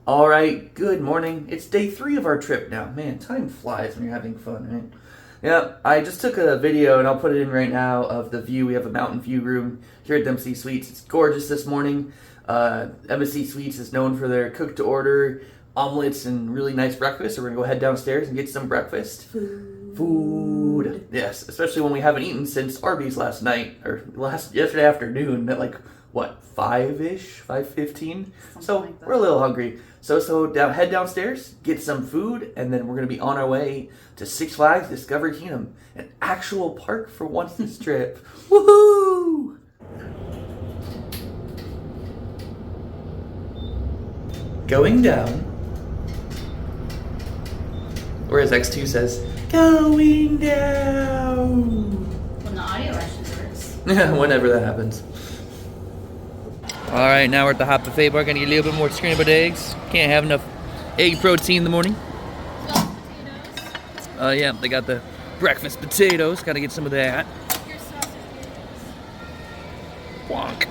All right, good morning. It's day 3 of our trip now. Man, time flies when you're having fun, right? Yeah, I just took a video, and I'll put it in right now, of the view. We have a mountain view room here at Embassy Suites. It's gorgeous this morning. Embassy Suites is known for their cook-to-order omelets and really nice breakfast, so we're going to go head downstairs and get some breakfast. Food. Yes, especially when we haven't eaten since Arby's last night, or yesterday afternoon at like, what, 5-ish? 5:15? So like we're a little hungry. So head downstairs, get some food, and then we're going to be on our way to Six Flags Discovery Kingdom, an actual park for once this trip. Woohoo! Going down. Or as X2 says, going down. When the audio actually works. Whenever that happens. Alright, now we're at the hot buffet bar. Gonna get a little bit more scrambled eggs. Can't have enough egg protein in the morning. Potatoes. Yeah, they got the breakfast potatoes. Gotta get some of that. Here's sausage potatoes. Wonk.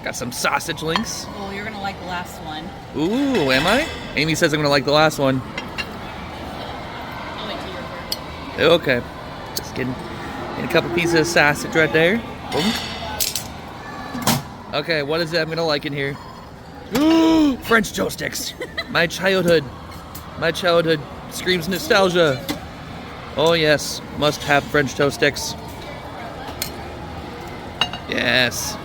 Got some sausage links. Oh, you're gonna like the last one. Ooh, am I? Amy says I'm gonna like the last one. I'll wait till you're Okay. Just kidding. And a couple pieces of sausage right there. Boom. Okay, what is it I'm gonna like in here? French toast sticks. My childhood screams nostalgia. Oh yes, must have French toast sticks. Yes.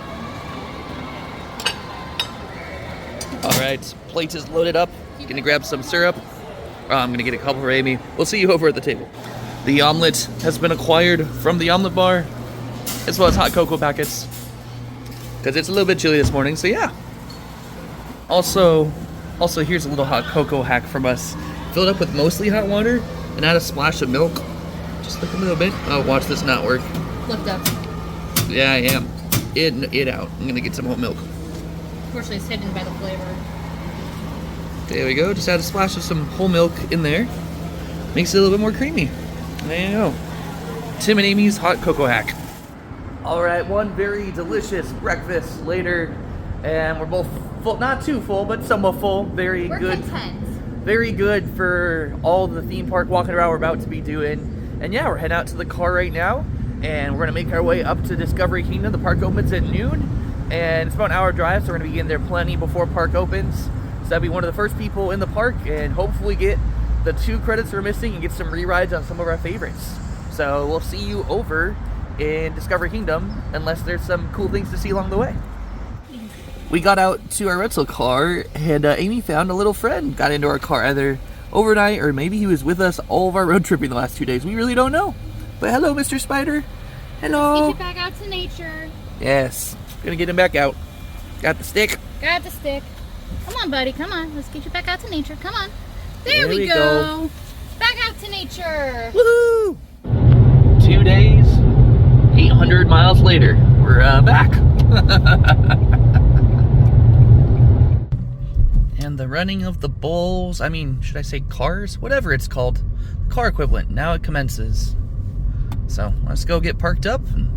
All right, plate is loaded up. Gonna grab some syrup. I'm gonna get a couple for Amy. We'll see you over at the table. The omelet has been acquired from the omelet bar, as well as hot cocoa packets, because it's a little bit chilly this morning, so yeah. Also, here's a little hot cocoa hack from us. Fill it up with mostly hot water and add a splash of milk. Just like a little bit. Oh, watch this not work. Lift up. Yeah, I am. It out. I'm gonna get some whole milk. Unfortunately, it's hidden by the flavor. There we go. Just add a splash of some whole milk in there. Makes it a little bit more creamy. There you go. Tim and Amy's hot cocoa hack. All right, one very delicious breakfast later, and we're both full, not too full, but somewhat full. Very We're good. content. Very good for all the theme park walking around we're about to be doing. And yeah, we're heading out to the car right now, and we're gonna make our way up to Discovery Kingdom. The park opens at noon, and it's about an hour drive, so we're gonna be in there plenty before park opens. So that'll be one of the first people in the park, and hopefully get the 2 credits we're missing and get some re-rides on some of our favorites. So we'll see you over in Discovery Kingdom, unless there's some cool things to see along the way. We got out to our rental car, and Amy found a little friend. Got into our car either overnight, or maybe he was with us all of our road tripping the last 2 days. We really don't know. But hello, Mr. Spider. Hello. Get you back out to nature. Yes, gonna get him back out. Got the stick. Got the stick. Come on, buddy. Come on. Let's get you back out to nature. Come on. There we go. go. Back out to nature. Woohoo! 2 days, 800 miles later, we're back. And the running of the bulls, I mean, should I say cars? Whatever it's called. Car equivalent. Now it commences. So let's go get parked up and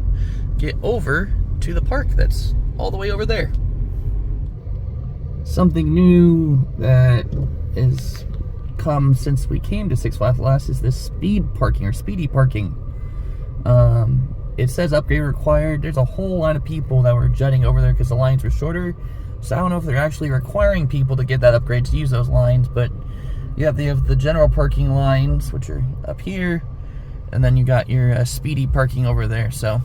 get over to the park that's all the way over there. Something new that is come since we came to Six Flags last is this speedy parking. It says upgrade required. There's a whole line of people that were jutting over there because the lines were shorter, so I don't know if they're actually requiring people to get that upgrade to use those lines. But you have the general parking lines, which are up here, and then you got your speedy parking over there. So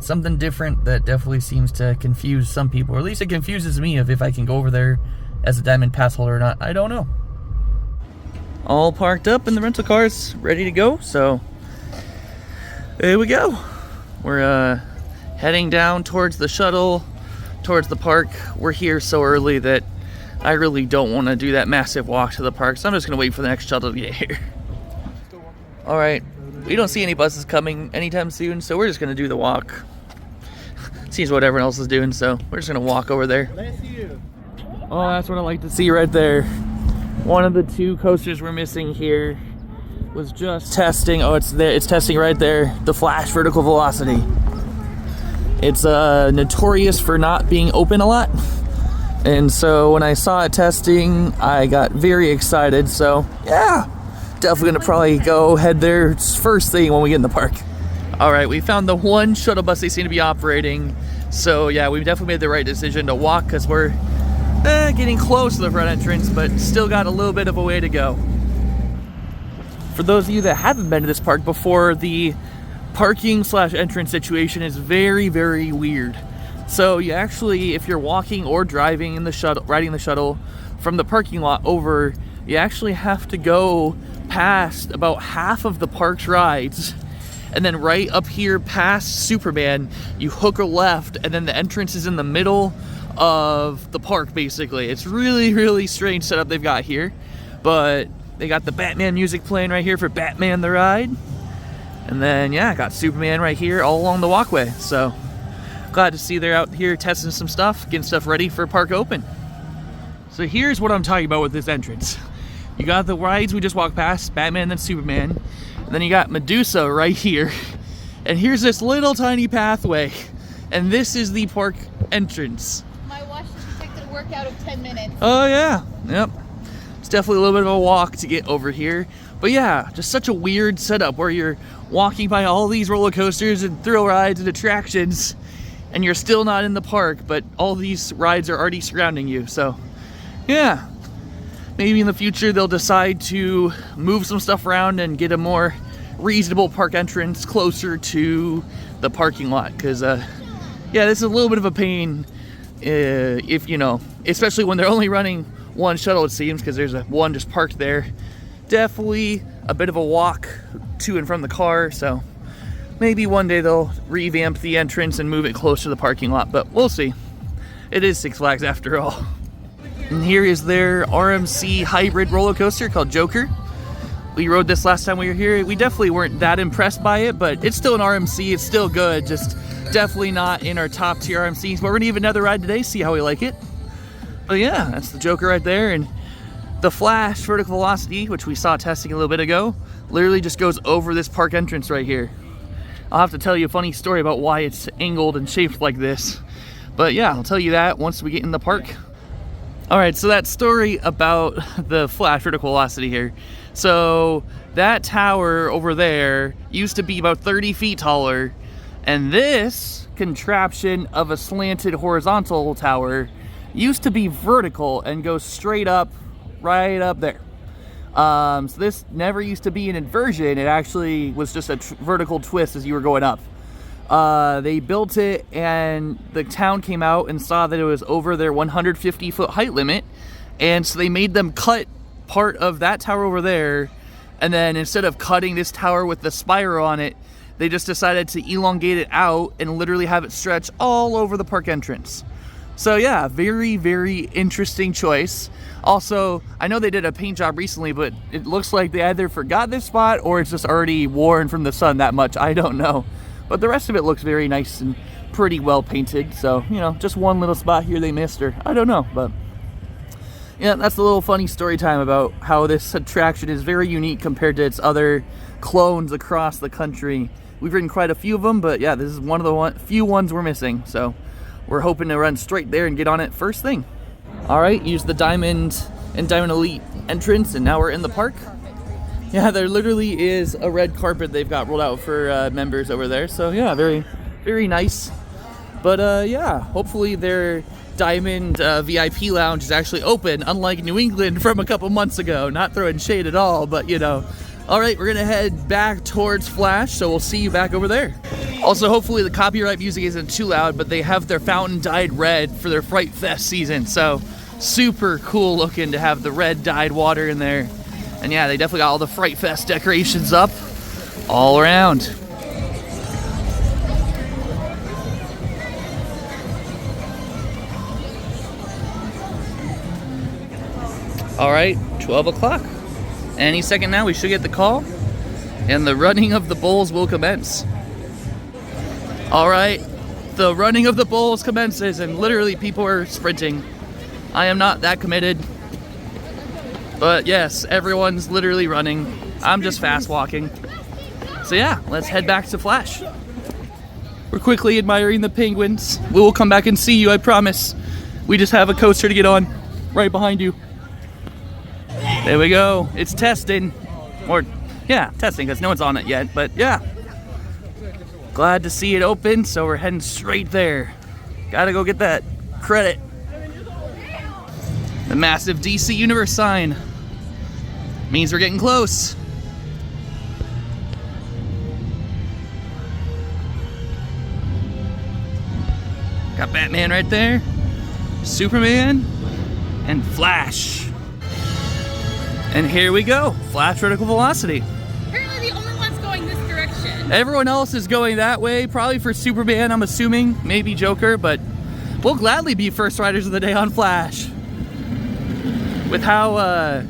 something different that definitely seems to confuse some people, or at least it confuses me of if I can go over there as a diamond pass holder or not. I don't know. All parked up in the rental cars, ready to go. So here we go. We're heading down towards the shuttle, towards the park. We're here so early that I really don't want to do that massive walk to the park, so I'm just gonna wait for the next shuttle to get here. All right, we don't see any buses coming anytime soon, so we're just gonna do the walk. Seems what everyone else is doing, so we're just gonna walk over there. Oh, that's what I like to see right there. One of the 2 coasters we're missing here was just testing. Oh, it's there. It's testing right there. The Flash vertical velocity. It's notorious for not being open a lot. And so when I saw it testing, I got very excited. So yeah, definitely gonna probably go head there first thing when we get in the park. All right, we found the one shuttle bus they seem to be operating. So yeah, we definitely made the right decision to walk because we're getting close to the front entrance, but still got a little bit of a way to go. For those of you that haven't been to this park before, the parking / entrance situation is very, very weird. So you actually, if you're walking or driving in the shuttle, riding the shuttle from the parking lot over, you actually have to go past about half of the park's rides. And then right up here past Superman, you hook a left, and then the entrance is in the middle of the park, basically. It's really, really strange setup they've got here. But they got the Batman music playing right here for Batman the Ride. And then, yeah, got Superman right here all along the walkway. So glad to see they're out here testing some stuff, getting stuff ready for park open. So here's what I'm talking about with this entrance. You got the rides we just walked past, Batman and then Superman. And then you got Medusa right here. And here's this little tiny pathway. And this is the park entrance. My watch is detected a workout of 10 minutes. Oh yeah, yep. It's definitely a little bit of a walk to get over here. But yeah, just such a weird setup where you're walking by all these roller coasters and thrill rides and attractions, and you're still not in the park, but all these rides are already surrounding you. So yeah, maybe in the future they'll decide to move some stuff around and get a more reasonable park entrance closer to the parking lot, because yeah, this is a little bit of a pain if you know, especially when they're only running one shuttle, it seems, because there's one just parked there. Definitely a bit of a walk to and from the car, so maybe one day they'll revamp the entrance and move it closer to the parking lot, but we'll see. It is Six Flags after all. And here is their RMC hybrid roller coaster called Joker. We rode this last time we were here. We definitely weren't that impressed by it, but it's still an RMC. It's still good, just definitely not in our top tier RMCs. But we're gonna give another ride today, see how we like it. But yeah, that's the Joker right there. And the Flash vertical velocity, which we saw testing a little bit ago, literally just goes over this park entrance right here. I'll have to tell you a funny story about why it's angled and shaped like this. But yeah, I'll tell you that once we get in the park. All right, so that story about the Flash vertical velocity here. So that tower over there used to be about 30 feet taller, and this contraption of a slanted horizontal tower used to be vertical and go straight up, right up there. So this never used to be an inversion. It actually was just a vertical twist as you were going up. They built it, and the town came out and saw that it was over their 150-foot height limit, and so they made them cut part of that tower over there, and then instead of cutting this tower with the spiral on it, they just decided to elongate it out and literally have it stretch all over the park entrance. So yeah, very, very interesting choice. Also, I know they did a paint job recently, but it looks like they either forgot this spot or it's just already worn from the sun that much. I don't know. But the rest of it looks very nice and pretty well painted. So, you know, just one little spot here they missed, or I don't know. But yeah, that's a little funny story time about how this attraction is very unique compared to its other clones across the country. We've ridden quite a few of them, but yeah, this is one of the few ones we're missing. So we're hoping to run straight there and get on it first thing. All right, use the Diamond and Diamond Elite entrance, and now we're in the park. Yeah, there literally is a red carpet they've got rolled out for members over there. So yeah, very, very nice. But yeah, hopefully their Diamond VIP lounge is actually open, unlike New England from a couple months ago. Not throwing shade at all, but you know. All right, we're gonna head back towards Flash, so we'll see you back over there. Also, hopefully the copyright music isn't too loud, but they have their fountain dyed red for their Fright Fest season, so super cool looking to have the red dyed water in there. And yeah, they definitely got all the Fright Fest decorations up all around. All right, 12 o'clock. Any second now, we should get the call, and the running of the bulls will commence. All right, the running of the bulls commences, and literally people are sprinting. I am not that committed, but yes, everyone's literally running. I'm just fast walking. So yeah, let's head back to Flash. We're quickly admiring the penguins. We will come back and see you, I promise. We just have a coaster to get on right behind you. There we go. It's testing. Or, yeah, testing because no one's on it yet, but yeah. Glad to see it open, so we're heading straight there. Gotta go get that credit. The massive DC Universe sign means we're getting close. Got Batman right there, Superman, and Flash. And here we go, Flash vertical velocity. Apparently the only one's going this direction. Everyone else is going that way, probably for Superman, I'm assuming, maybe Joker, but we'll gladly be first riders of the day on Flash. With how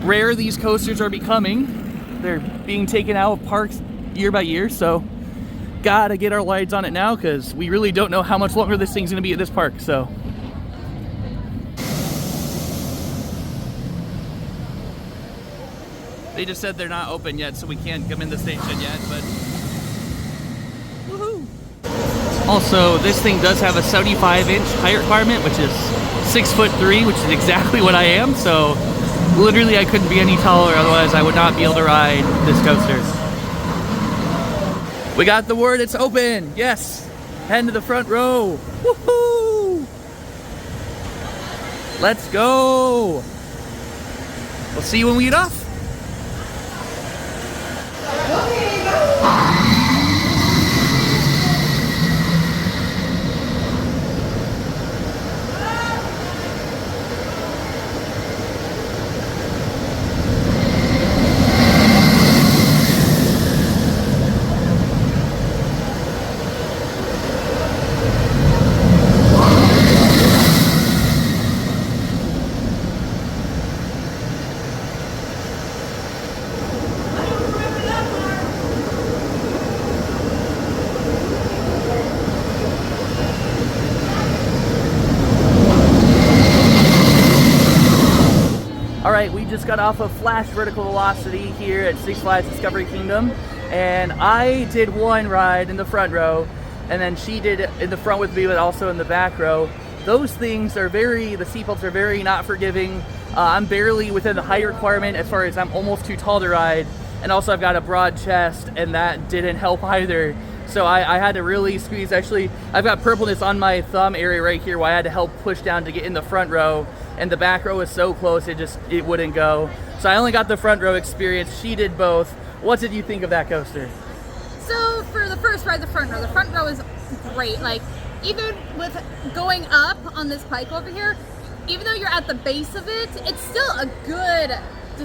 rare these coasters are becoming, they're being taken out of parks year by year, so gotta get our lights on it now because we really don't know how much longer this thing's gonna be at this park, so. They just said they're not open yet, so we can't come in the station yet, but woohoo! Also, this thing does have a 75-inch height requirement, which is 6'3", which is exactly what I am, so literally I couldn't be any taller, otherwise I would not be able to ride this coaster. We got the word, it's open, yes! Head to the front row, woohoo! Let's go! We'll see you when we get off. Alright, we just got off of Flash Vertical Velocity here at Six Flags Discovery Kingdom, and I did one ride in the front row, and then she did in the front with me, but also in the back row. Those things are the seatbelts are very not forgiving. I'm barely within the height requirement as far as I'm almost too tall to ride, and also I've got a broad chest, and that didn't help either. So I had to really squeeze. Actually, I've got purpleness on my thumb area right here where I had to help push down to get in the front row, and the back row was so close it wouldn't go. So I only got the front row experience. She did both. What did you think of that coaster? So for the first ride, the front row is great. Like, even with going up on this pike over here, even though you're at the base of it, it's still a good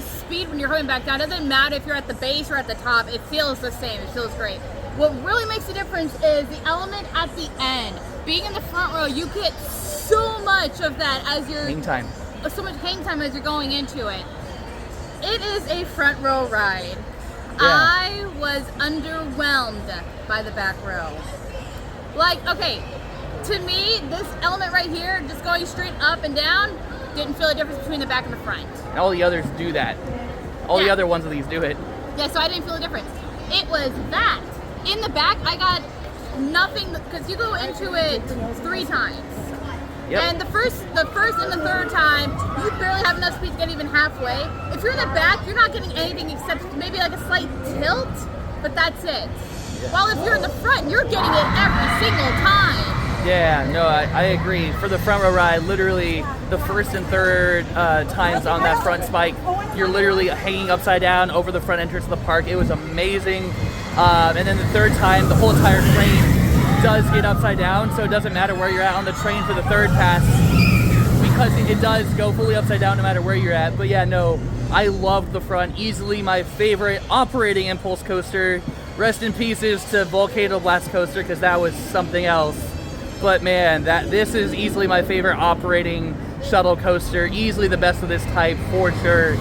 speed when you're coming back down. It doesn't matter if you're at the base or at the top, it feels the same, it feels great. What really makes the difference is the element at the end. Being in the front row, you get so much of that as you're hang time. So much hang time as you're going into it. It is a front row ride. Yeah. I was underwhelmed by the back row. Like, okay, to me, this element right here, just going straight up and down, didn't feel a difference between the back and the front. All the others do that. All the other ones of these do it. Yeah, so I didn't feel a difference. It was that. In the back, I got nothing, because you go into it 3 times. Yep. And the first and the third time, you barely have enough speed to get even halfway. If you're in the back, you're not getting anything except maybe like a slight tilt, but that's it. Yeah. While if you're in the front, you're getting it every single time. Yeah, no, I agree. For the front row ride, literally the first and third times on that front spike, you're literally hanging upside down over the front entrance of the park. It was amazing. And then the third time, the whole entire train does get upside down, so it doesn't matter where you're at on the train for the third pass, because it does go fully upside down no matter where you're at. But yeah, no, I loved the front. Easily my favorite operating impulse coaster. Rest in pieces to Volcano Blast Coaster, because that was something else. But man, this is easily my favorite operating shuttle coaster. Easily the best of this type, for sure.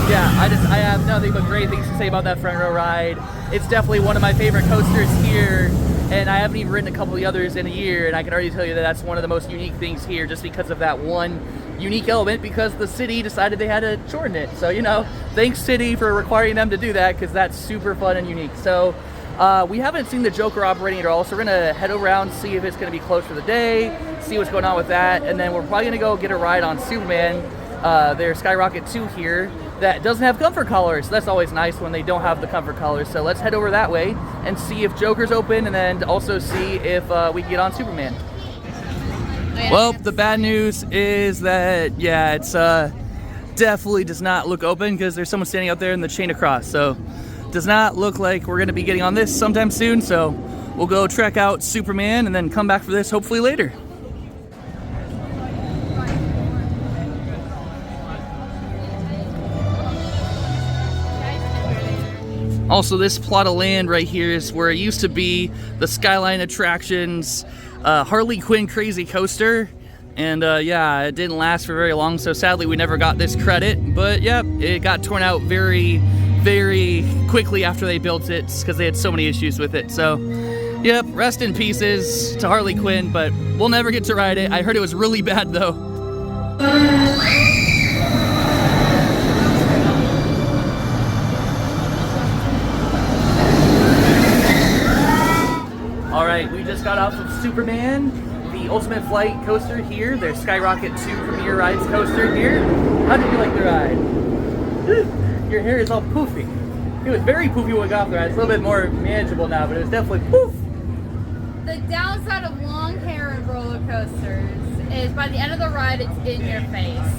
Yeah, I have nothing but great things to say about that front row ride. It's definitely one of my favorite coasters here, and I haven't even ridden a couple of the others in a year, and I can already tell you that that's one of the most unique things here, just because of that one unique element, because the city decided they had to shorten it. So, you know, thanks city for requiring them to do that, because that's super fun and unique. So We haven't seen the Joker operating at all, so we're gonna head around, see if it's gonna be closed for the day, see what's going on with that, and then we're probably gonna go get a ride on Superman, their Skyrocket 2 here, that doesn't have comfort collars. That's always nice when they don't have the comfort collars. So let's head over that way and see if Joker's open, and then also see if we can get on Superman. Well, the bad news is that, yeah, it's definitely does not look open because there's someone standing out there in the chain across. So does not look like we're gonna be getting on this sometime soon. So we'll go check out Superman and then come back for this hopefully later. Also, this plot of land right here is where it used to be the Skyline Attractions Harley Quinn Crazy Coaster. And yeah, it didn't last for very long, so sadly we never got this credit. But yep, it got torn out very, very quickly after they built it because they had so many issues with it. So yep, rest in pieces to Harley Quinn, but we'll never get to ride it. I heard it was really bad though. Alright, we just got off of Superman, the Ultimate Flight coaster here, their Skyrocket 2 Premier Rides coaster here. How did you like the ride? Your hair is all poofy. It was very poofy when we got off the ride. It's a little bit more manageable now, but it was definitely poof. The downside of long hair and roller coasters is by the end of the ride, it's in your face.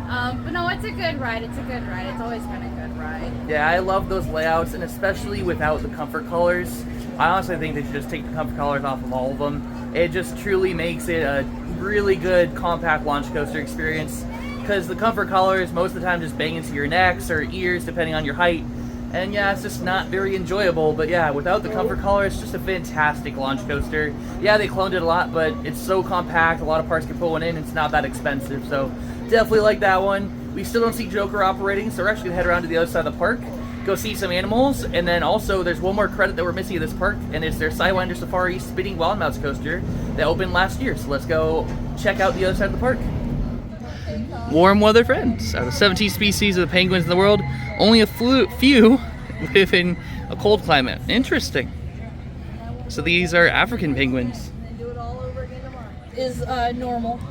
But no, it's a good ride. It's a good ride. It's always been a good ride. Yeah, I love those layouts, and especially without the comfort collars. I honestly think they should just take the comfort collars off of all of them. It just truly makes it a really good compact launch coaster experience, because the comfort collars most of the time just bang into your necks or ears depending on your height, and yeah, it's just not very enjoyable. But yeah, without the comfort collar, it's just a fantastic launch coaster. Yeah, they cloned it a lot, but it's so compact, a lot of parts can put one in, it's not that expensive, so definitely like that one. We still don't see Joker operating, so we're actually gonna head around to the other side of the park, go see some animals, and then also there's one more credit that we're missing at this park, and it's their Sidewinder Safari Spinning Wild Mouse coaster that opened last year. So let's go check out the other side of the park. Warm weather friends. Out of 17 species of the penguins in the world, only a few live in a cold climate. Interesting. So these are African penguins. Do it all over again tomorrow. Is normal.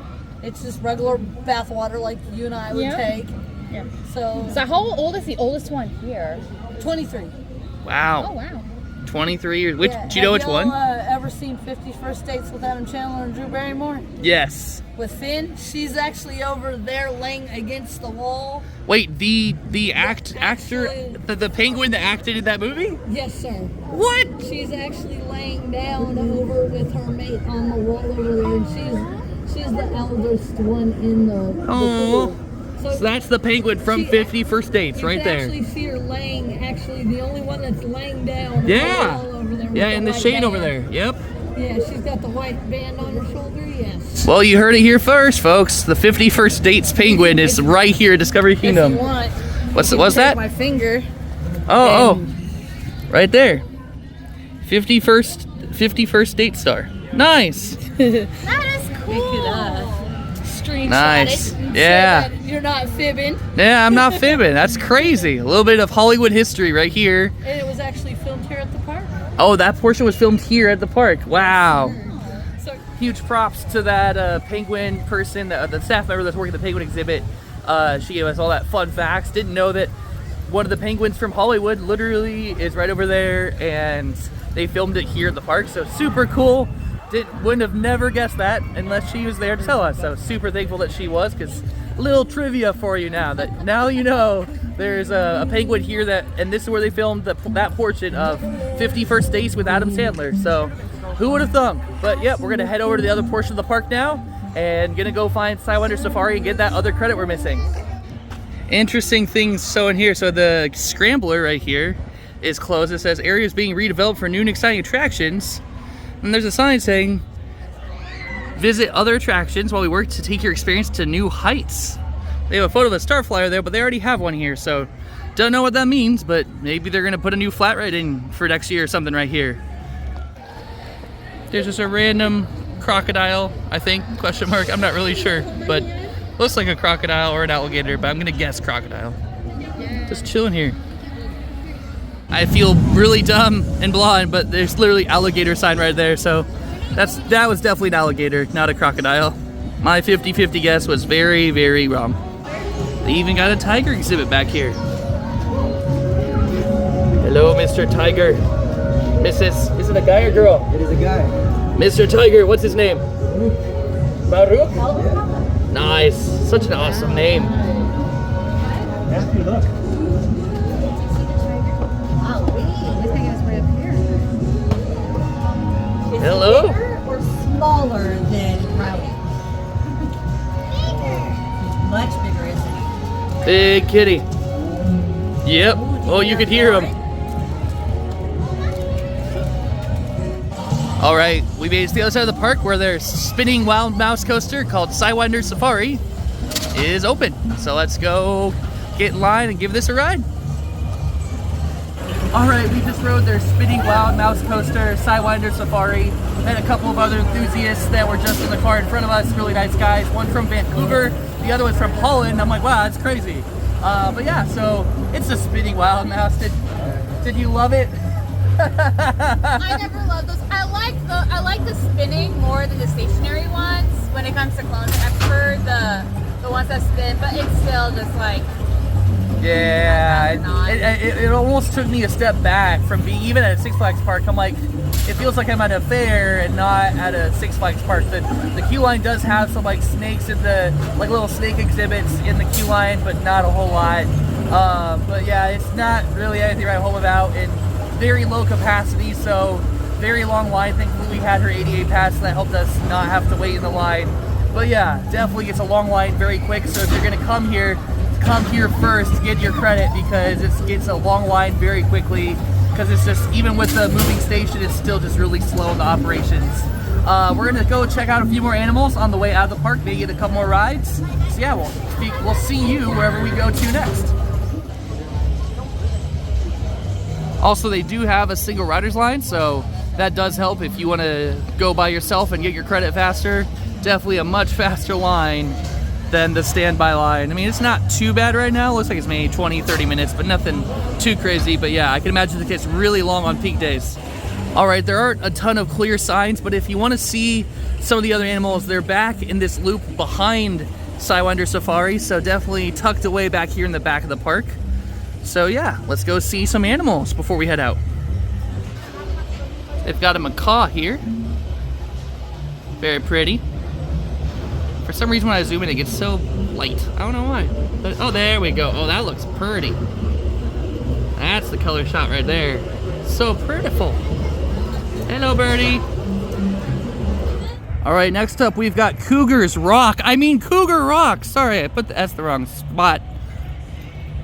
It's just regular bath water like you and I would take. Yeah. So how old is the oldest one here? 23. Wow. Oh, wow. 23 years. Which, Yeah. do you know which one? Ever seen 50 First Dates with Adam Chandler and Drew Barrymore? Yes. With Finn, she's actually over there laying against the wall. Wait, the actor, the penguin that acted in that movie? Yes, sir. What? She's actually laying down over with her mate on the wall over there, and she's the eldest one in the Oh. pool. So that's the penguin from 50 First Dates right there. You can actually see her laying, actually the only one that's laying down. Yeah. All over there Yeah, in the white shade band. over there. Yep. Yeah, she's got the white band on her shoulder, yes. Well, you heard it here first, folks. The 50 First Dates penguin is right here at Discovery Kingdom. If you want, What's you can that? take my finger. Oh, right there. 51st Date Star. Nice. That is cool. Screenshot Nice. it and Yeah. say that you're not fibbing. Yeah, I'm not fibbing. That's crazy. A little bit of Hollywood history right here. And it was actually filmed here at the park. Oh, that portion was filmed here at the park. Wow. So Huge props to that penguin person, the staff member that's working the penguin exhibit. She gave us all that fun facts. Didn't know that one of the penguins from Hollywood literally is right over there, and they filmed it here at the park. So super cool. Wouldn't have never guessed that unless she was there to tell us. So super thankful that she was, because little trivia for you now. That now you know there's a penguin here and this is where they filmed that portion of 50 First Dates with Adam Sandler. So who would have thunk? But yep, we're gonna head over to the other portion of the park now and gonna go find Sidewinder Safari and get that other credit we're missing. Interesting things so in here. So the scrambler right here is closed. It says area is being redeveloped for new and exciting attractions. And there's a sign saying, visit other attractions while we work to take your experience to new heights. They have a photo of a star flyer there, but they already have one here, so don't know what that means, but maybe they're gonna put a new flat ride in for next year or something right here. There's just a random crocodile, I think, question mark, I'm not really sure, but looks like a crocodile or an alligator, but I'm gonna guess crocodile. Just chilling here. I feel really dumb and blonde, but there's literally alligator sign right there, so that was definitely an alligator, not a crocodile. My 50-50 guess was very, very wrong. They even got a tiger exhibit back here. Hello, Mr. Tiger. Is it a guy or girl? It is a guy. Mr. Tiger, what's his name? Baruch? Yeah. Nice. Such an awesome name. Happy look. Hello? Or smaller than Rowdy? Much bigger, isn't he? Big kitty. Yep. Oh, you could hear him. All right, we made it to the other side of the park where their spinning wild mouse coaster called Sidewinder Safari is open. So let's go get in line and give this a ride. All right, we just rode their spinning wild mouse coaster, Sidewinder Safari. Met a couple of other enthusiasts that were just in the car in front of us, really nice guys. One from Vancouver, the other one's from Holland. I'm like, wow, that's crazy. But yeah, so it's a spinning wild mouse. Did you love it? I never loved those. I like the spinning more than the stationary ones when it comes to clones. I prefer the ones that spin, but it's still just like. Yeah, it almost took me a step back from being even at a Six Flags park. I'm like, it feels like I'm at a fair and not at a Six Flags park. The queue line does have some like snakes in the like little snake exhibits in the queue line, but not a whole lot. But yeah, it's not really anything to write home about. And very low capacity, so very long line. Thankfully, we had her ADA pass, and that helped us not have to wait in the line. But yeah, definitely gets a long line very quick. So if you're gonna come here first to get your credit because it gets a long line very quickly. Because it's just, even with the moving station, it's still just really slow in the operations. We're gonna go check out a few more animals on the way out of the park, maybe get a couple more rides. So yeah, we'll see you wherever we go to next. Also, they do have a single rider's line, so that does help if you want to go by yourself and get your credit faster. Definitely a much faster line than the standby line. I mean, it's not too bad right now. Looks like it's maybe 20-30 minutes, but nothing too crazy. But yeah, I can imagine it gets really long on peak days. All right, there aren't a ton of clear signs, but if you want to see some of the other animals, they're back in this loop behind Sidewinder Safari, so definitely tucked away back here in the back of the park. So yeah, let's go see some animals before we head out. They've got a macaw here. Very pretty. For some reason when I zoom in, it gets so light. I don't know why. But, oh, there we go. Oh, that looks pretty. That's the color shot right there. So prettiful. Hello, birdie. All right, next up we've got Cougar Rock. Sorry, that's the wrong spot.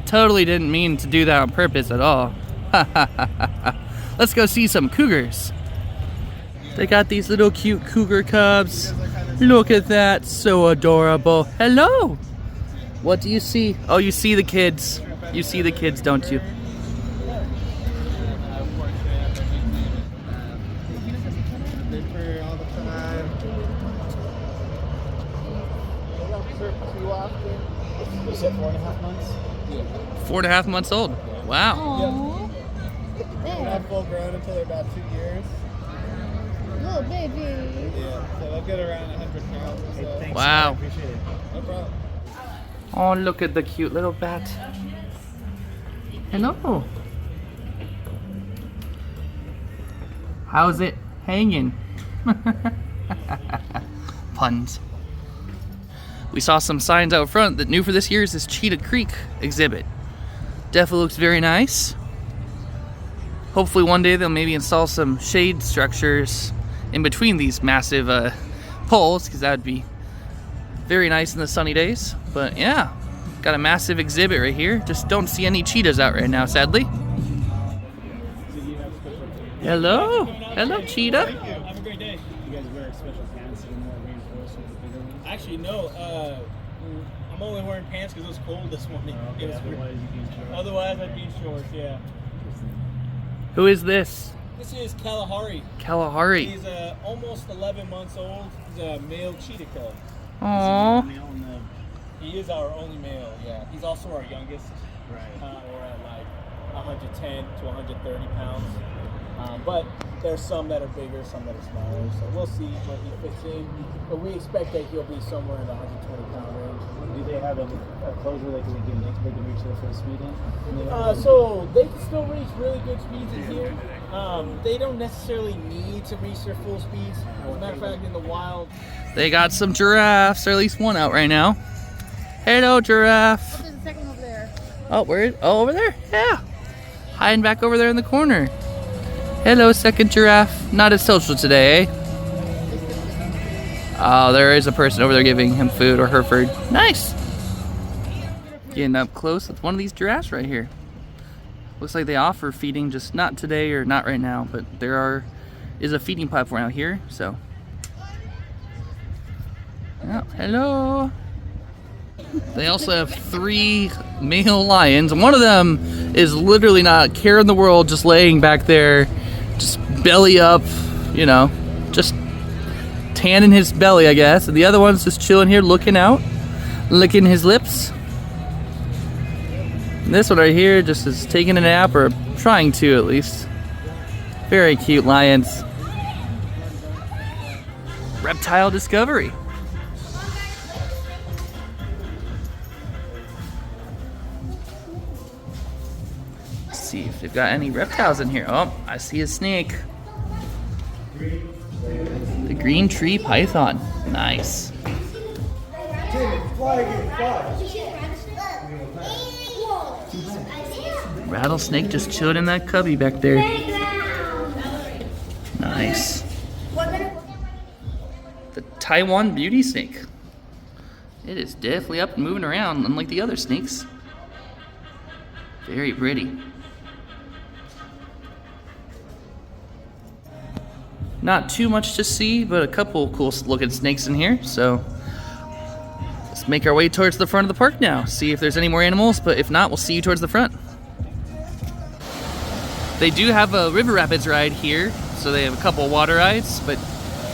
Totally didn't mean to do that on purpose at all. Let's go see some cougars. They got these little cute Cougar Cubs. Look at that, so adorable. Hello. What do you see? Oh, you see the kids. You see the kids, don't you? You said 4.5 months? 4.5 months old. Wow. Aww. They're not full grown until they're about 2 years. Little baby. Yeah, so they'll get around 100 pounds or so. Wow. I appreciate it. No problem. Oh, look at the cute little bat. Hello. How's it hanging? Puns. We saw some signs out front that new for this year is this Cheetah Creek exhibit. Definitely looks very nice. Hopefully one day they'll maybe install some shade structures in between these massive poles, because that would be very nice in the sunny days. But yeah, got a massive exhibit right here. Just don't see any cheetahs out right now, sadly. Hello. Hello, cheetah. Thank you. Have a great day. You guys wear special pants to get more reinforced with the bigger ones? Actually, no. I'm only wearing pants because it was cold this morning. Otherwise, I'd be in shorts, yeah. Who is this? This is Kalahari. Kalahari. He's almost 11 months old. He's a male cheetah cub. Aww. He is our only male, yeah. He's also our youngest. Right. We're at like 110 to 130 pounds. But there's some that are bigger, some that are smaller. So we'll see what he fits in. But we expect that he'll be somewhere in the 120 pound range. Do they have a closure they can reach their full speed in? So they can still reach really good speeds in here. They don't necessarily need to reach their full speeds. As a matter of fact, in the wild, They got some giraffes, or at least one out right now. Hello, giraffe. There's a second over there. Oh, where is? Oh, over there? Yeah. Hiding back over there in the corner. Hello, second giraffe. Not as social today, eh? Oh, there is a person over there giving him food or her food. Nice. Getting up close with one of these giraffes right here. Looks like they offer feeding, just not today or not right now, but there is a feeding platform out here, so. Oh, hello. They also have 3 male lions, and one of them is literally not a care in the world, just laying back there, just belly up, you know, just tanning his belly, I guess. And the other one's just chilling here, looking out, licking his lips. And this one right here just is taking a nap, or trying to at least. Very cute lions. Reptile discovery. See if they've got any reptiles in here. Oh, I see a snake. The green tree python. Nice. Rattlesnake just chilling in that cubby back there. Nice. The Taiwan beauty snake. It is definitely up and moving around, unlike the other snakes. Very pretty. Not too much to see, but a couple cool looking snakes in here, so let's make our way towards the front of the park now. See if there's any more animals, but if not, we'll see you towards the front. They do have a river rapids ride here, so they have a couple water rides, but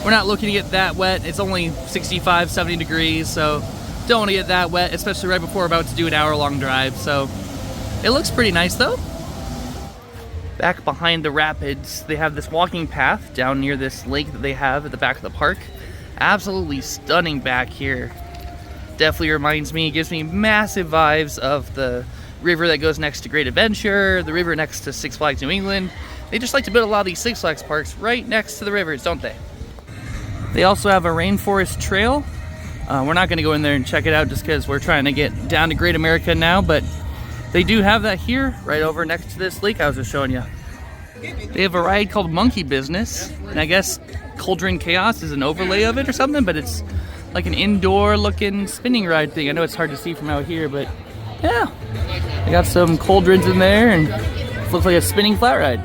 we're not looking to get that wet. It's only 65, 70 degrees, so don't want to get that wet, especially right before we're about to do an hour-long drive. So it looks pretty nice though. Back behind the rapids, they have this walking path down near this lake that they have at the back of the park. Absolutely stunning back here. Definitely reminds me, gives me massive vibes of the river that goes next to Great Adventure, the river next to Six Flags New England. They just like to build a lot of these Six Flags parks right next to the rivers, don't they? They also have a rainforest trail. We're not gonna go in there and check it out just because we're trying to get down to Great America now, but they do have that here, right over next to this lake I was just showing you. They have a ride called Monkey Business, and I guess Cauldron Chaos is an overlay of it or something, but it's like an indoor looking spinning ride thing. I know it's hard to see from out here, but yeah. They got some cauldrons in there, and it looks like a spinning flat ride.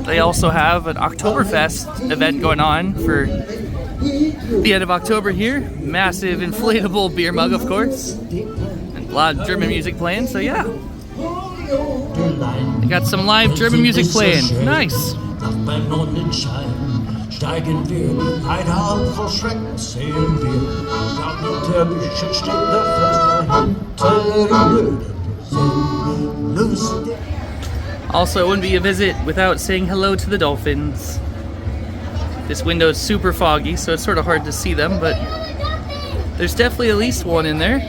They also have an Octoberfest event going on for the end of October here. Massive inflatable beer mug, of course. And a lot of German music playing, so yeah. They got some live German music playing. Nice. Steigen wir, Heidal verschreckt sehen wir, gab mit der Bücher steht der Fest. Also, it wouldn't be a visit without saying hello to the dolphins. This window is super foggy, so it's sort of hard to see them, but there's definitely at least one in there.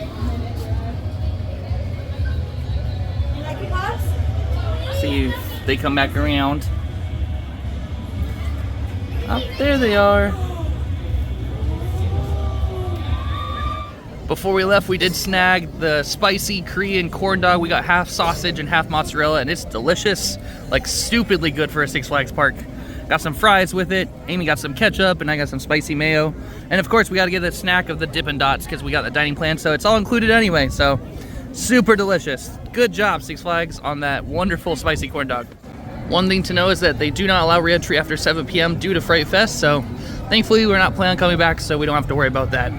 See if they come back around. Up there they are. Before we left, we did snag the spicy Korean corn dog. We got half sausage and half mozzarella, and it's delicious. Like, stupidly good for a Six Flags park. Got some fries with it. Amy got some ketchup, and I got some spicy mayo. And of course, we got to get a snack of the Dippin' Dots because we got the dining plan, so it's all included anyway. So, super delicious. Good job, Six Flags, on that wonderful spicy corn dog. One thing to know is that they do not allow re-entry after 7 p.m. due to Fright Fest, so thankfully we're not planning on coming back, so we don't have to worry about that.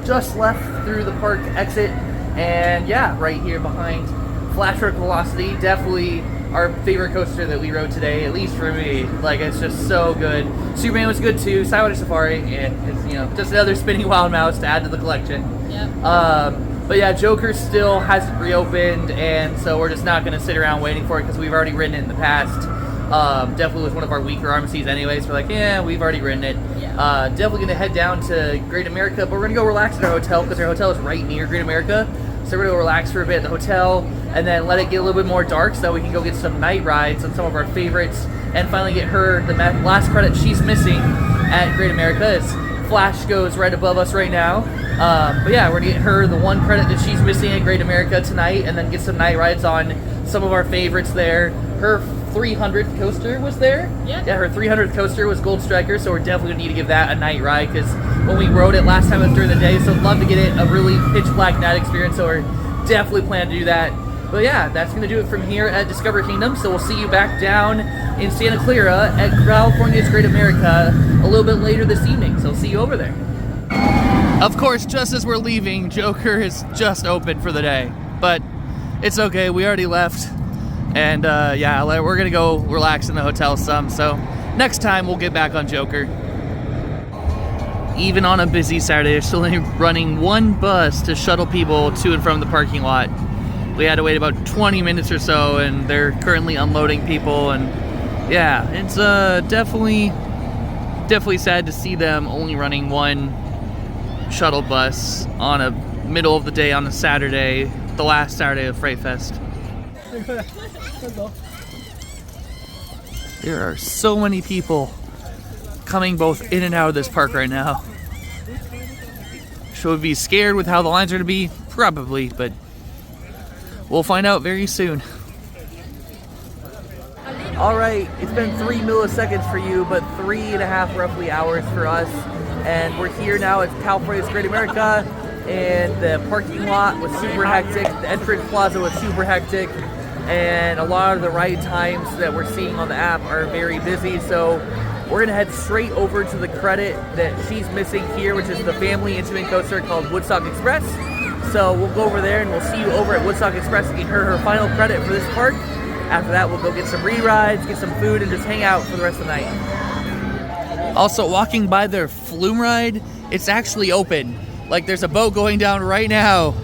Just left through the park exit, and yeah, right here behind Flash Rock Velocity, definitely our favorite coaster that we rode today, at least for me. Like, it's just so good. Superman was good too, Sidewinder Safari, and it's, you know, just another spinning wild mouse to add to the collection. Yep. But yeah, Joker still hasn't reopened, and so we're just not going to sit around waiting for it because we've already ridden it in the past. Definitely was one of our weaker RMCs anyways. We're like, yeah, we've already ridden it. Yeah. Definitely going to head down to Great America, but we're going to go relax at our hotel because our hotel is right near Great America. So we're going to go relax for a bit at the hotel and then let it get a little bit more dark so that we can go get some night rides on some of our favorites and finally get her the last credit she's missing at Great America. As Flash goes right above us right now. But yeah, we're going to get her the one credit that she's missing at Great America tonight and then get some night rides on some of our favorites there. Her 300th coaster was there. Yeah, her 300th coaster was Goldstriker, so we're definitely going to need to give that a night ride because when we rode it last time it was during the day, so I'd love to get it a really pitch black night experience, so we're definitely planning to do that. But yeah, that's going to do it from here at Discover Kingdom, so we'll see you back down in Santa Clara at California's Great America a little bit later this evening, so see you over there. Of course, just as we're leaving, Joker is just open for the day, but it's okay, we already left. And yeah, we're gonna go relax in the hotel some, so next time we'll get back on Joker. Even on a busy Saturday, they're still only running one bus to shuttle people to and from the parking lot. We had to wait about 20 minutes or so, and they're currently unloading people, and yeah, it's definitely sad to see them only running one shuttle bus on a middle of the day on a Saturday, the last Saturday of Fright Fest. There are so many people coming both in and out of this park right now. Should we be scared with how the lines are to be? Probably, but we'll find out very soon. Alright, it's been 3 milliseconds for you, but 3.5 roughly hours for us. And we're here now at California's Great America, and the parking lot was super hectic. The entrance plaza was super hectic. And a lot of the ride times that we're seeing on the app are very busy, so we're gonna head straight over to the credit that she's missing here, which is the family intimate coaster called Woodstock Express. So we'll go over there and we'll see you over at Woodstock Express and get her final credit for this park. After that, we'll go get some re-rides, get some food, and just hang out for the rest of the night. Also, walking by their flume ride, it's actually open. Like, there's a boat going down right now.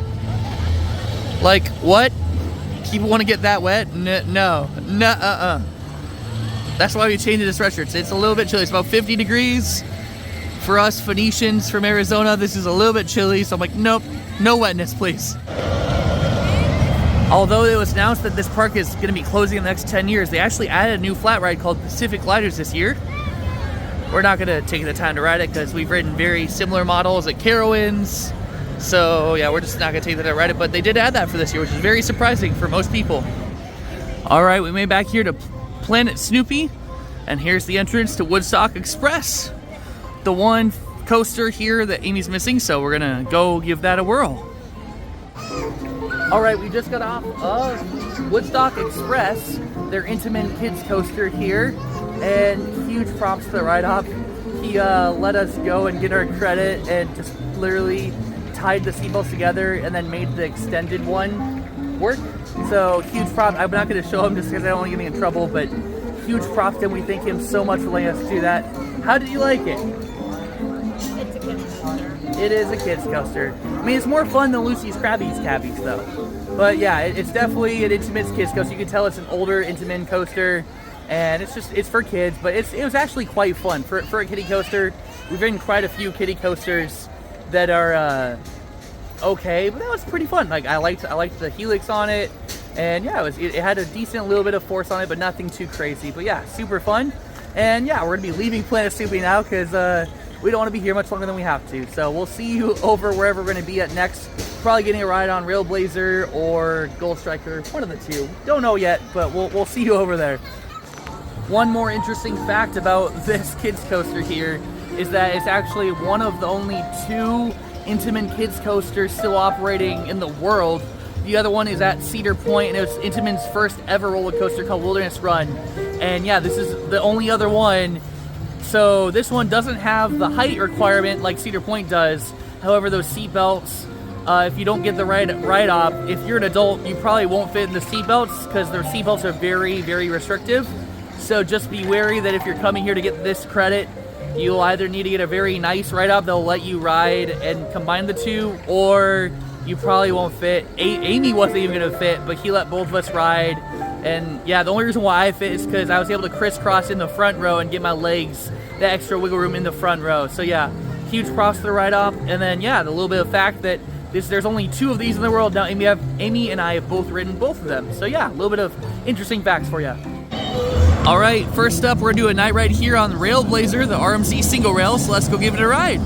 Like, what? People want to get that wet? No. That's why we changed it to sweatshirts. It's a little bit chilly. It's about 50 degrees. For us Phoenicians from Arizona, this is a little bit chilly. So I'm like, nope, no wetness, please. Although it was announced that this park is going to be closing in the next 10 years, they actually added a new flat ride called Pacific Gliders this year. We're not going to take the time to ride it because we've ridden very similar models at Carowinds. So yeah, we're just not gonna take that to ride it, but they did add that for this year, which is very surprising for most people. All right, we made back here to Planet Snoopy, and here's the entrance to Woodstock Express, the one coaster here that Amy's missing. So we're gonna go give that a whirl. All right, we just got off of Woodstock Express, their Intamin Kids coaster here, and huge props to the ride hop. He let us go and get our credit and just literally tied the seatbelts together and then made the extended one work. So huge prop. I'm not going to show him just because I don't want to get me in trouble, but huge props to him. We thank him so much for letting us do that. How did you like it? It's a kid's coaster. It is a kid's coaster. I mean, it's more fun than Lucy's Krabby's Cabbies though. But yeah, it's definitely an Intamin kids coaster. You can tell it's an older Intamin coaster, and it's for kids, but it was actually quite fun for a kiddie coaster. We've ridden quite a few kiddie coasters that are okay, but that was pretty fun. Like I liked the helix on it, and yeah, it had a decent little bit of force on it, but nothing too crazy. But yeah, super fun. And yeah, we're gonna be leaving Planet Snoopy now because we don't want to be here much longer than we have to. So we'll see you over wherever we're gonna be at next. Probably getting a ride on Railblazer or Goldstriker, one of the two. Don't know yet, but we'll see you over there. One more interesting fact about this kids coaster here is that it's actually one of the only 2 Intamin kids coasters still operating in the world. The other one is at Cedar Point, and it was Intamin's first ever roller coaster called Wilderness Run. And yeah, this is the only other one. So this one doesn't have the height requirement like Cedar Point does. However, those seat belts, if you don't get the right op, if you're an adult, you probably won't fit in the seat belts because their seat belts are very, very restrictive. So just be wary that if you're coming here to get this credit, you'll either need to get a very nice ride-up, they'll let you ride and combine the two, or you probably won't fit. Amy wasn't even gonna fit, but he let both of us ride. And yeah, the only reason why I fit is because I was able to crisscross in the front row and get my legs the extra wiggle room in the front row. So yeah, huge props to the ride-off. And then yeah, the little bit of fact that there's only 2 of these in the world. Now Amy and I have both ridden both of them. So yeah, a little bit of interesting facts for you. All right, first up, we're gonna do a night ride here on Railblazer, the RMC single rail. So let's go give it a ride.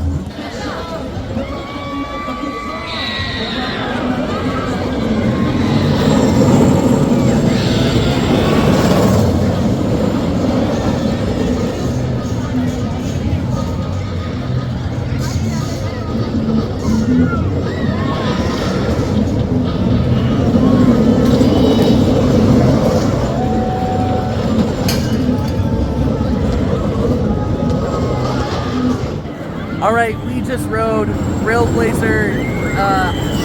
All right, we just rode Railblazer.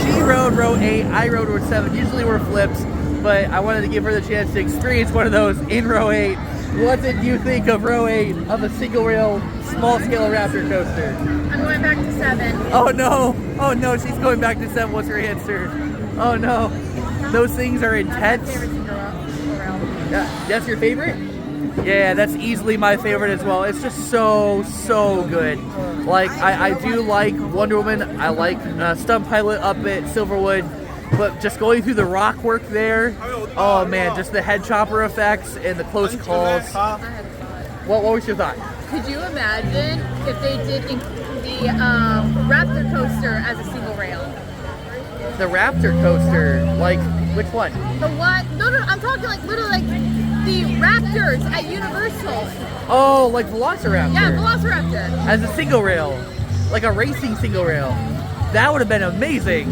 She rode row 8, I rode row 7. Usually we're flips, but I wanted to give her the chance to experience one of those in row 8. What did you think of row 8 of a single rail, small scale Raptor coaster? I'm going back to 7. Oh no, she's going back to 7. What's her answer? Oh no, those things are intense. That's my favorite single rail. Yeah, that's your favorite? Yeah, that's easily my favorite as well. It's just so good. Like, I do like Wonder Woman. I like Stunt Pilot up at Silverwood. But just going through the rock work there, oh man, just the head chopper effects and the close calls. What was your thought? Could you imagine if they did the Raptor coaster as a single rail? The Raptor coaster, like which one? The what? No, I'm talking like literally like the Raptors at Universal. Oh, like Velociraptor. Yeah, Velociraptor. As a single rail, like a racing single rail. That would have been amazing.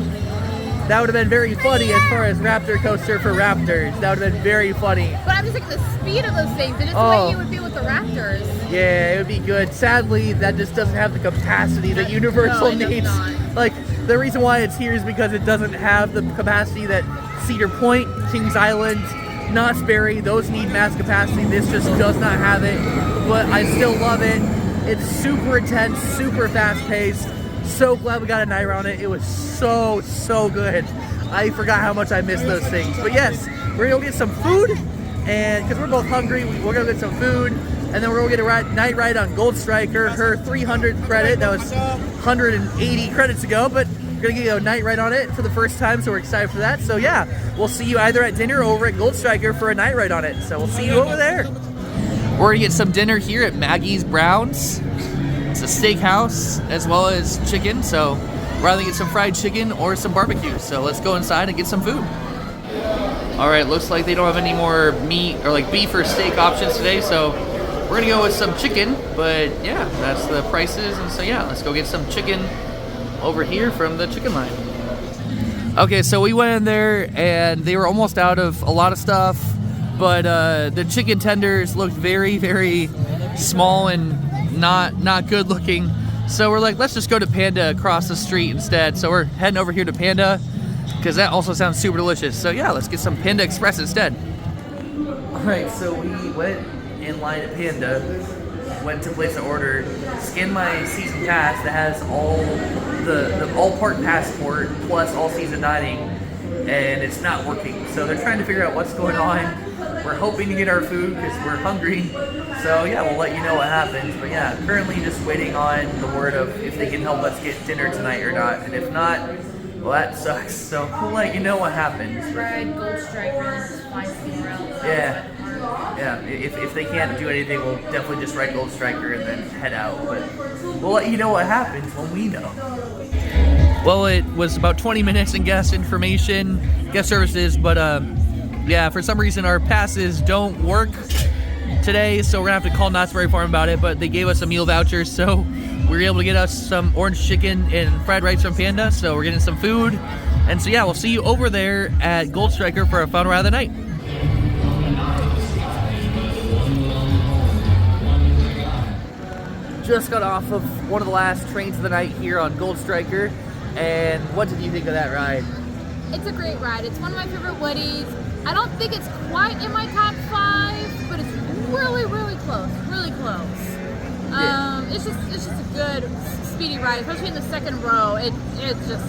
That would have been very funny as far as Raptor coaster for Raptors. That would have been very funny. But I'm just like the speed of those things, and just the way you would be with the Raptors. Yeah, it would be good. Sadly, that just doesn't have the capacity that Universal needs. Like, the reason why it's here is because it doesn't have the capacity that Cedar Point, Kings Island, Knott's Berry, those need mass capacity. This just does not have it, but I still love it. It's super intense, super fast paced. So glad we got a night on it. It was so good. I forgot how much I missed those things. But yes, we're gonna go get some food, and because we're both hungry, we're gonna get some food, and then we're gonna get a night ride on Goldstriker, her 300 credit. That was 180 credits ago, but we're gonna get a night ride on it for the first time, so we're excited for that. So yeah, we'll see you either at dinner or over at Goldstriker for a night ride on it. So we'll see you over there. We're gonna get some dinner here at Maggie's Browns. It's a steakhouse as well as chicken, so we're either get some fried chicken or some barbecue. So let's go inside and get some food. All right, looks like they don't have any more meat or like beef or steak options today, so we're gonna go with some chicken. But yeah, that's the prices, and so yeah, let's go get some chicken over here from the chicken line. Okay, so we went in there and they were almost out of a lot of stuff, but the chicken tenders looked very small and not good looking. So we're like, let's just go to Panda across the street instead. So we're heading over here to Panda because that also sounds super delicious. So yeah, let's get some Panda Express instead. All right, so we went in line at Panda, went to place an order, scanned my season pass that has all the all-park passport plus all-season dining, and it's not working. So they're trying to figure out what's going on. We're hoping to get our food because we're hungry. So yeah, we'll let you know what happens. But yeah, currently just waiting on the word of if they can help us get dinner tonight or not. And if not, well, that sucks. So we'll let you know what happens. Fried Goldstriker and fly somewhere else. Yeah. If they can't do anything, we'll definitely just ride Goldstriker and then head out. But we'll let you know what happens when we know. Well, it was about 20 minutes in guest services, but yeah, for some reason our passes don't work today, so we're gonna have to call Knott's Berry Farm about it, but they gave us a meal voucher, so we were able to get us some orange chicken and fried rice from Panda, so we're getting some food. And so yeah, we'll see you over there at Goldstriker for our final ride of the night. Just got off of one of the last trains of the night here on Goldstriker, and what did you think of that ride? It's a great ride. It's one of my favorite Woodies. I don't think it's quite in my top 5, but it's really close. Really close. It's just a good speedy ride, especially in the second row. It's just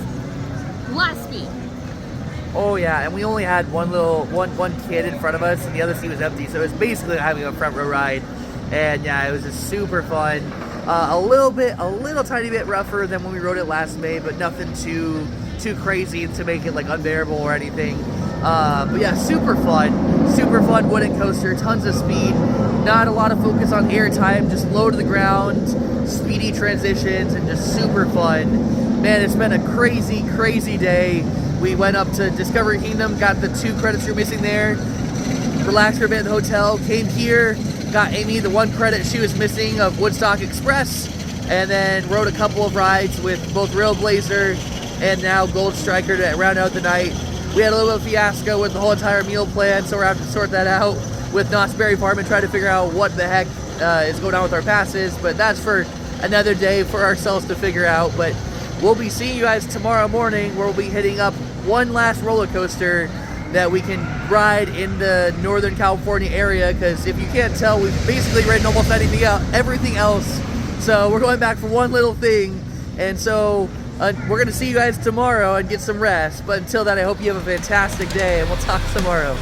last speed. Oh yeah, and we only had one kid in front of us, and the other seat was empty, so it was basically having a front row ride. And yeah, it was just super fun. A little tiny bit rougher than when we rode it last May, but nothing too crazy to make it like unbearable or anything. But yeah, super fun wooden coaster, tons of speed, not a lot of focus on airtime, just low to the ground, speedy transitions, and just super fun. Man, it's been a crazy day. We went up to Discovery Kingdom, got the 2 credits you're missing there, relaxed for a bit at the hotel, came here, got Amy the 1 credit she was missing of Woodstock Express, and then rode a couple of rides with both Railblazer and now Goldstriker to round out the night. We had a little bit of fiasco with the whole entire meal plan, so we're going to have to sort that out with Knott's Berry Farm and try to figure out what the heck is going on with our passes, but that's for another day for ourselves to figure out. But we'll be seeing you guys tomorrow morning, where we'll be hitting up one last roller coaster that we can ride in the Northern California area, because if you can't tell, we've basically ridden almost everything else. So we're going back for one little thing, and so we're going to see you guys tomorrow and get some rest. But until then, I hope you have a fantastic day, and we'll talk tomorrow.